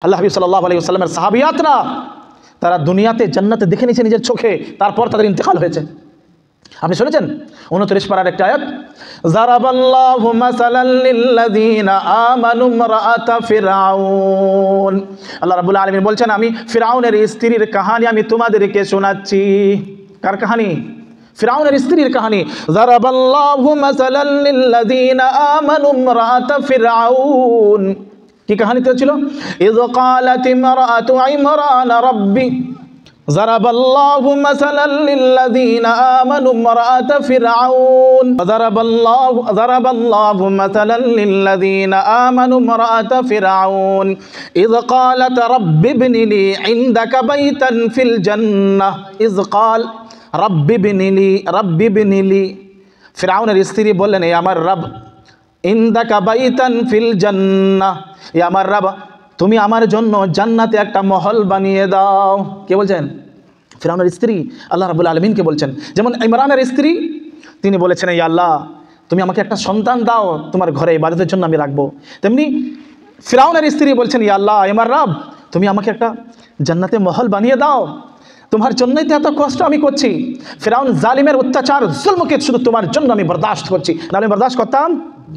আল্লাহ হাবিব সাল্লাল্লাহু আলাইহি ওয়াসাল্লামের সাহাবিয়াতরা তারা দুনিয়াতে জান্নাতে দেখে নিয়েছে নিজের চোখে, তারপর তাদের ইন্তেকাল হয়েছে। আপনি শুনেছেন 29 পারার একটা আয়াত, যারাবাল্লাহু মাসালাল লিল্লাযিনা আমানু ইমরাআতা ফিরআউন। আল্লাহ রাব্বুল আলামিন বলছেন, আমি ফিরআউনের স্ত্রীর কাহিনী আমি তোমাদেরকে শোনাচ্ছি। কার কাহিনী? ফিরআউনের স্ত্রীর কাহিনী। যারাবাল্লাহু মাসালাল লিল্লাযিনা আমানু ইমরাআতা ফিরআউন। কি কাহিনীতে ছিল? ইয ক্বালাত ইমরাআতু ইমরান রাব্বি যারাবাল্লাহু মাসালাল লিল্লাযিনা আমানু ইমরাআতা ফিরআউন যারাবাল্লাহু মাসালাল লিল্লাযিনা আমানু ইমরাআতা ফিরআউন ইয ক্বালাত রাব্বি ইবনি লি ইনদাকা বাইতান ফিল জান্নাহ ইয ক্বাল রাব্বি ইবনি লি। ফিরআউনের স্ত্রী বললেন, হে আমার রব, ইনদাকা বাইতান ফিল জান্নাহ, হে আমার রব, তুমি আমার জন্য জান্নাতে একটা মহল বানিয়ে দাও। কে বলছেন? ফিরআউনের স্ত্রী আল্লাহ রাব্বুল আলামিনকে বলছেন। যেমন ইমরানের স্ত্রী, তিনি বলেছেন, হে আল্লাহ, তুমি আমাকে একটা সন্তান দাও, তোমার ঘরে ইবাদতের জন্য আমি রাখবো। তেমনি ফিরআউনের স্ত্রী বলছেন, হে আল্লাহ, হে আমার রব, তুমি আমাকে একটা জান্নাতে মহল বানিয়ে দাও, তোমার জন্যই তো এত কষ্ট আমি করছি। ফিরআউন জালিমের অত্যাচার জুলমকে শুধু তোমার জন্য আমি বরদাস্ত করছি, না আমি বরদাস্ত করতাম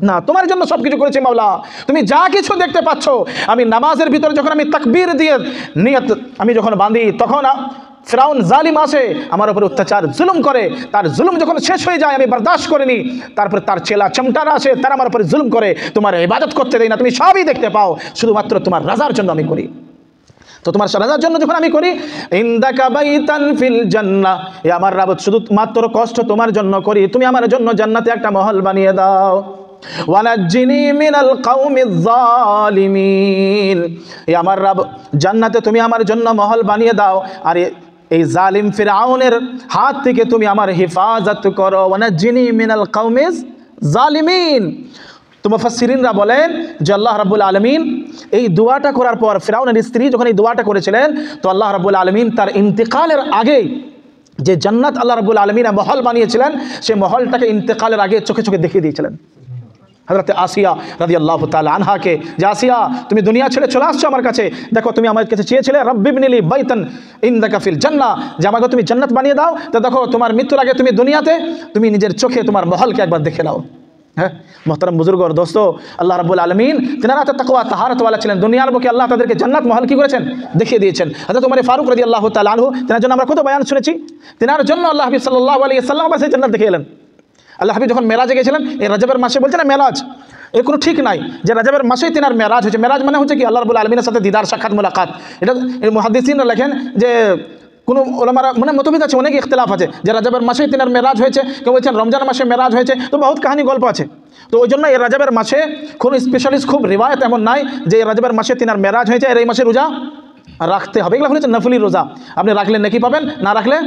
না। তোমার জন্য সব কিছু করেছি মাওলা, তুমি যা কিছু দেখতে পাচ্ছ। আমি নামাজের ভিতরে যখন আমি তাকবীর দিয়ে নিয়ত আমি যখন বাঁধি, তখন ফিরআউন জালিম আসে আমার উপরে অত্যাচার জুলুম করে, তার জুলুম যখন শেষ হয়ে যায় আমি বরদাস্ত করিনি, তারপরে তার চেলা চমটারা আসে, তারা আমার উপরে জুলুম করে, তোমার ইবাদত করতে দেয় না, তুমি সবই দেখতে পাও, শুধুমাত্র তোমার রাজার জন্য আমি করি। তো তোমার রাজার জন্য যখন আমি করি, ইনদাকা বাইতান ফিল জান্নাহ, এ আমার রব, শুধু মাত্র কষ্ট তোমার জন্য করি, তুমি আমার জন্য জান্নাতে একটা মহল বানিয়ে দাও। ওয়ানাজ্জিনি মিনাল কওমিজ জালিমিন, এ আমার রব, জান্নাতে তুমি আমার জন্য মহল বানিয়ে দাও, আর এই জালিম ফিরআউনের হাত থেকে তুমি আমার হেফাজত করো। ওয়ানাজ্জিনি মিনাল কওমিজ জালিমিন। তো মুফাসসিরিনরা বলেন যে আল্লাহ রাব্বুল আলামিন এই দোয়াটা করার পর, ফিরআউনের স্ত্রী যখন এই দোয়াটা করেছিলেন, তো আল্লাহ রাব্বুল আলামিন তার ইন্তেকালের আগে যে জান্নাত আল্লাহ রাব্বুল আলামিন মহল বানিয়েছিলেন, সেই মহলটাকে ইন্তেকালের আগে চোখে চোখে দেখিয়ে দিয়েছিলেন হযরতে আসিয়া রাদিয়াল্লাহু তাআলা আনহাকে, যে আসিয়া, তুমি দুনিয়া ছেড়ে চলে আসছো আমার কাছে, দেখো তুমি আমার কাছে চেয়েছিলে রাব্বি ইবনি লি বাইতান ইনদাকা ফিল জান্নাহ, যে আমাকে তুমি জান্নাত বানিয়ে দাও, তো দেখো তোমার মৃত্যুর আগে তুমি দুনিয়াতে তুমি নিজের চোখে তোমার মহলকে একবার দেখে নাও। হ্যাঁ মোহতারাম বুজুর্গ আর দোস্ত, আল্লাহ রাব্বুল আলামিন তিনারা তো তাকওয়া তাহারাতওয়ালা ছিলেন, দুনিয়ার বুকে আল্লাহ তাদেরকে জান্নাত মহল কি করেছেন? দেখিয়ে দিয়েছেন। হযরত ওমর ফারুক রাদিয়াল্লাহু তাআলা আনহু, তিনার জন্য আমরা কত বয়ান শুনেছি, তিনার জন্য আল্লাহ হাবিব সাল্লাল্লাহু আলাইহি ওয়াসাল্লাম সেই জান্নাত দেখিয়ে এলেন। আল্লাহ হাবিব যখন মেরাজে গিয়েছিলেন, এই রজবের মাসে, বলছেন না মেরাজ, এর কোনো ঠিক নাই যে রজবের মাসেই তিনার মেরাজ হয়েছে। মেরাজ মানে হচ্ছে কি? আল্লাহ রাব্বুল আলামিনের সাথে দিদার, সাক্ষাৎ, মুলাকাত। এটা মুহাদ্দিসিনরা লেখেন যে কোনো ওলামারা মানে মতভেদ আছে, অনেক ইখতিলাফ আছে, যে রজবের মাসেই তিনার মেরাজ হয়েছে, কেউ বলছেন রমজান মাসে মেরাজ হয়েছে, তো বহুত কাহিনী গল্প আছে। তো ওই জন্য এই রজবের মাসে কোনো স্পেশালিস্ট খুব রিওয়ায়াত এমন নাই যে এই রজবের মাসে তিনার মেরাজ হয়েছে আর এই মাসে রোজা রাখতে হবে। এগুলো হচ্ছে নফলি রোজা, আপনি রাখলে নেকি পাবেন, না রাখলে